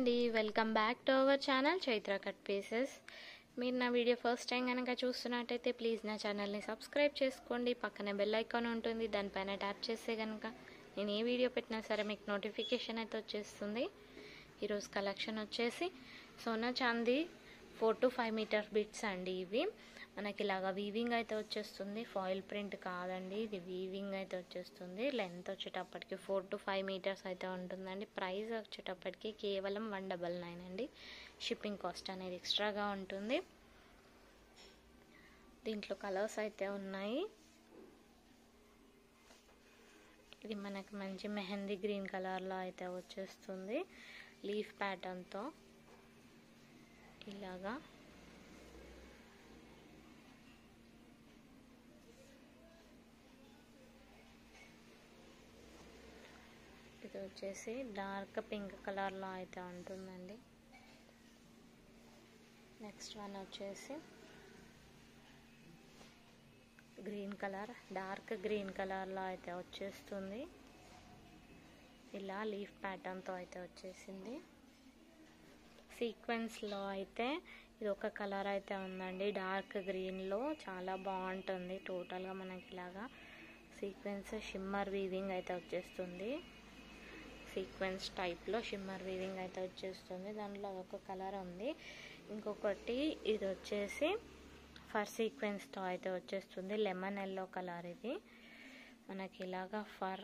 అండి, welcome back to our channel Chaitra cut pieces. మీరు నా వీడియో ఫస్ట్ టైం కనుక చూస్తున్నట్టయితే ప్లీజ్ నా ఛానల్ని సబ్స్క్రైబ్ చేసుకోండి. పక్కనే బెల్ ఐకాన్ ఉంటుంది, దానిపైన ట్యాప్ చేస్తే కనుక నేను ఏ వీడియో పెట్టినా సరే మీకు నోటిఫికేషన్ అయితే వచ్చేస్తుంది. ఈరోజు కలెక్షన్ వచ్చేసి సోనా చాందీ 4 to 5 మీటర్ బిట్స్ అండి. ఇవి మనకి ఇలాగా వీవింగ్ అయితే వచ్చేస్తుంది, ఫాయిల్ ప్రింట్ కాదండి, ఇది వీవింగ్ అయితే వచ్చేస్తుంది. లెంత్ వచ్చేటప్పటికి 4 to 5 మీటర్స్ అయితే ఉంటుందండి. ప్రైస్ వచ్చేటప్పటికి కేవలం 199 అండి. షిప్పింగ్ కాస్ట్ అనేది ఎక్స్ట్రాగా ఉంటుంది. దీంట్లో కలర్స్ అయితే ఉన్నాయి. ఇది మనకి మంచి మెహందీ గ్రీన్ కలర్లో అయితే వచ్చేస్తుంది, లీఫ్ ప్యాటర్న్తో ఇలాగా. ఇది వచ్చేసి డార్క్ పింక్ కలర్లో అయితే ఉంటుందండి. నెక్స్ట్ వన్ వచ్చేసి గ్రీన్ కలర్, డార్క్ గ్రీన్ కలర్లో అయితే వచ్చేస్తుంది. ఇలా లీఫ్ ప్యాటర్న్తో అయితే వచ్చేసింది. సీక్వెన్స్లో అయితే ఇది ఒక కలర్ అయితే ఉందండి, డార్క్ గ్రీన్లో చాలా బాగుంటుంది. టోటల్గా మనకి ఇలాగా సీక్వెన్స్ షిమ్మర్ వీవింగ్ అయితే వచ్చేస్తుంది. సీక్వెన్స్ టైప్లో షిమ్మర్ వీవింగ్ అయితే వచ్చేస్తుంది. దాంట్లో ఒక కలర్ ఉంది. ఇంకొకటి ఇది వచ్చేసి ఫర్ సీక్వెన్స్తో అయితే వచ్చేస్తుంది, లెమన్ ఎల్లో కలర్. ఇది మనకి ఇలాగా ఫర్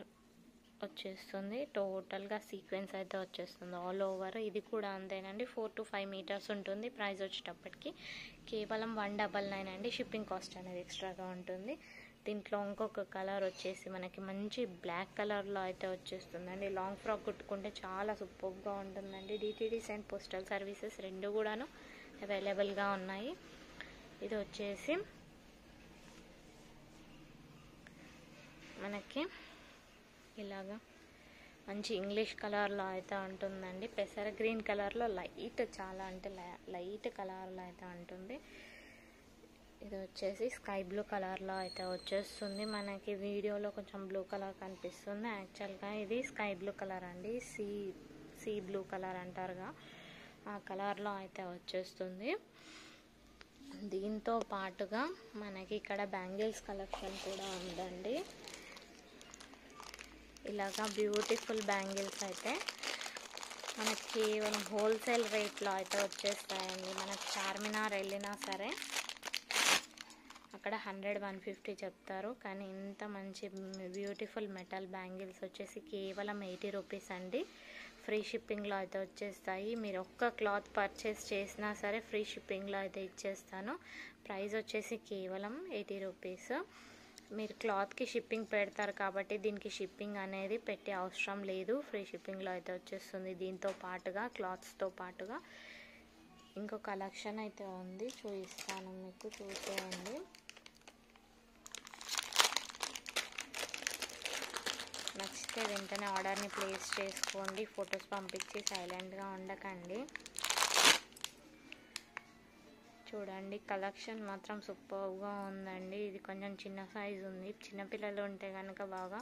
వచ్చేస్తుంది, టోటల్గా సీక్వెన్స్ అయితే వచ్చేస్తుంది ఆల్ ఓవర్. ఇది కూడా అంతేనండి, 4 to 5 మీటర్స్ ఉంటుంది. ప్రైస్ వచ్చేటప్పటికి కేవలం 199 అండి. షిప్పింగ్ కాస్ట్ అనేది ఎక్స్ట్రాగా ఉంటుంది. దీంట్లో ఇంకొక కలర్ వచ్చేసి మనకి మంచి బ్లాక్ కలర్లో అయితే వచ్చేస్తుందండి. లాంగ్ ఫ్రాక్ కుట్టుకుంటే చాలా సూపర్గా ఉంటుందండి. డిటిడిస్ అండ్ పోస్టల్ సర్వీసెస్ రెండు కూడాను అవైలబుల్గా ఉన్నాయి. ఇది వచ్చేసి మనకి ఇలాగా మంచి ఇంగ్లీష్ కలర్లో అయితే ఉంటుందండి. పెసర గ్రీన్ కలర్లో లైట్, చాలా అంటే లైట్ కలర్లో అయితే ఉంటుంది. ఇది వచ్చేసి స్కై బ్లూ కలర్లో అయితే వచ్చేస్తుంది. మనకి వీడియోలో కొంచెం బ్లూ కలర్ కనిపిస్తుంది, యాక్చువల్గా ఇది స్కై బ్లూ కలర్ అండి. సీ బ్లూ కలర్ అంటారుగా, ఆ కలర్లో అయితే వచ్చేస్తుంది. దీంతో పాటుగా మనకి ఇక్కడ బ్యాంగిల్స్ కలెక్షన్ కూడా ఉందండి. ఇలాగా బ్యూటిఫుల్ బ్యాంగిల్స్ అయితే మనకి కేవలం హోల్సేల్ రేట్లో అయితే వచ్చేస్తాయండి. మనకి చార్మినార్ వెళ్ళినా సరే అక్కడ 100-150 చెప్తారు, కానీ ఇంత మంచి బ్యూటిఫుల్ మెటల్ బ్యాంగిల్స్ వచ్చేసి కేవలం 80 రూపీస్ అండి. ఫ్రీ షిప్పింగ్లో అయితే వచ్చేస్తాయి. మీరు ఒక్క క్లాత్ పర్చేస్ చేసినా సరే ఫ్రీ షిప్పింగ్లో అయితే ఇచ్చేస్తాను. ప్రైస్ వచ్చేసి కేవలం 80 రూపీస్. మీరు క్లాత్కి షిప్పింగ్ పెడతారు కాబట్టి దీనికి షిప్పింగ్ అనేది పెట్టే అవసరం లేదు, ఫ్రీ షిప్పింగ్లో అయితే వచ్చేస్తుంది. దీంతో పాటుగా క్లాత్స్తో పాటుగా ఇంకో కలెక్షన్ అయితే ఉంది, చూపిస్తాను మీకు, చూసేయండి. నచ్చితే వెంటనే ఆర్డర్ని ప్లేస్ చేసుకోండి, ఫొటోస్ పంపించి సైలెంట్గా ఉండకండి. చూడండి కలెక్షన్ మాత్రం సూపర్గా ఉందండి. ఇది కొంచెం చిన్న సైజు ఉంది, చిన్నపిల్లలు ఉంటే కనుక బాగా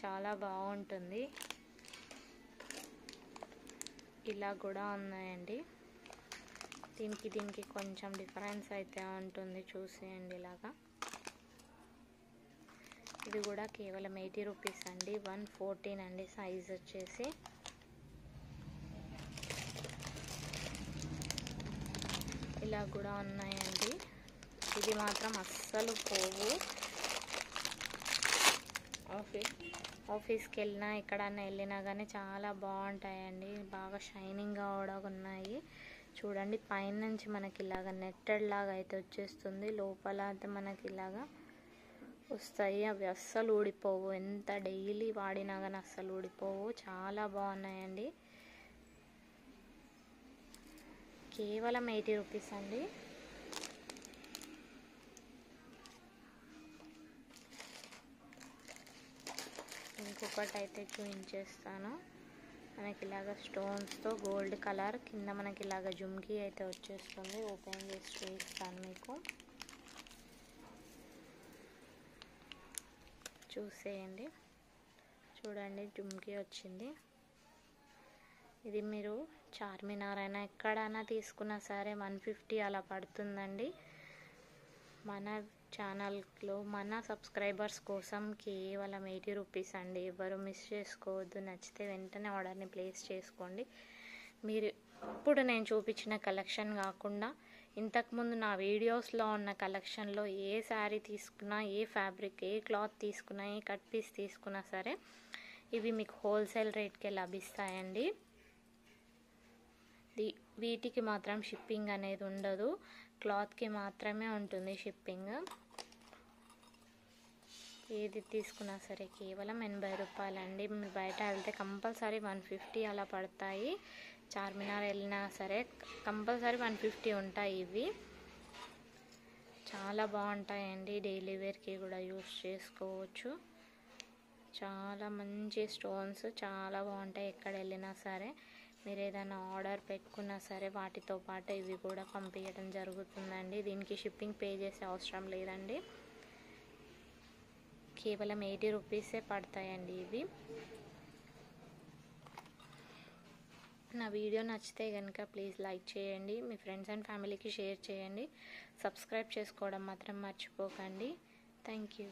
చాలా బాగుంటుంది. ఇలా కూడా ఉన్నాయండి. దీనికి కొంచెం డిఫరెన్స్ అయితే ఉంటుంది, చూసేయండి. ఇలాగా ఇది కూడా కేవలం 80 రూపీస్ అండి. 114 అండి సైజ్ వచ్చేసి. ఇలా కూడా ఉన్నాయండి. ఇది మాత్రం అస్సలు పోవు. ఆఫీస్కి వెళ్ళినా ఎక్కడన్నా వెళ్ళినా కానీ చాలా బాగుంటాయండి, బాగా షైనింగ్గా కూడా ఉన్నాయి. చూడండి పైన నుంచి మనకి ఇలాగ నెట్టెడ్ లాగా అయితే వచ్చేస్తుంది, లోపల అయితే మనకి ఇలాగా వస్తాయి. అవి అస్సలు ఊడిపోవు, ఎంత డైలీ వాడినా కానీ అస్సలు ఊడిపోవు. చాలా బాగున్నాయండి. కేవలం 80 రూపీస్ అండి. ఇంకొకటి అయితే చూపించేస్తాను. మనకి ఇలాగ స్టోన్స్తో గోల్డ్ కలర్ కింద మనకి ఇలాగ జుమ్కీ అయితే వచ్చేస్తుంది. ఓపెన్ చేసి చూపిస్తాను మీకు, చూసేయండి. చూడండి జుమ్కీ వచ్చింది. ఇది మీరు చార్మినార్ అయినా ఎక్కడైనా తీసుకున్నా సరే 150 అలా పడుతుందండి. మన ఛానల్లో మన సబ్స్క్రైబర్స్ కోసం కేవలం 80 రూపీస్ అండి. ఎవరు మిస్ చేసుకోవద్దు. నచ్చితే వెంటనే ఆర్డర్ని ప్లేస్ చేసుకోండి. మీరు ఇప్పుడు నేను చూపించిన కలెక్షన్ కాకుండా ఇంతకుముందు నా వీడియోస్లో ఉన్న కలెక్షన్లో ఏ శారీ తీసుకున్నా, ఏ ఫ్యాబ్రిక్, ఏ క్లాత్ తీసుకున్నా, ఏ కట్ పీస్ తీసుకున్నా సరే ఇవి మీకు హోల్సేల్ రేట్కే లభిస్తాయండి. వీటికి మాత్రం షిప్పింగ్ అనేది ఉండదు. క్లాత్కి మాత్రమే ఉంటుంది షిప్పింగ్. ఏది తీసుకున్నా సరే కేవలం 80 రూపాయలండి. మీరు బయట వెళ్తే కంపల్సరీ 150 అలా పడతాయి. చార్మినార్ వెళ్ళినా సరే కంపల్సరీ 150 ఉంటాయి. ఇవి చాలా బాగుంటాయండి. డైలీ వేర్కి కూడా యూస్ చేసుకోవచ్చు. చాలా మంచి స్టోన్స్, చాలా బాగుంటాయి. ఎక్కడ వెళ్ళినా సరే మీరు ఏదైనా ఆర్డర్ పెట్టుకున్నా సరే వాటితో పాటు ఇవి కూడా పంపించడం జరుగుతుందండి. దీనికి షిప్పింగ్ పే చేసే అవసరం లేదండి. కేవలం 80 రూపీసే పడతాయండి ఇవి. నా వీడియో నచ్చితే కనుక ప్లీజ్ లైక్ చేయండి, మీ ఫ్రెండ్స్ అండ్ ఫ్యామిలీకి షేర్ చేయండి. సబ్స్క్రైబ్ చేసుకోవడం మాత్రం మర్చిపోకండి. Thank you.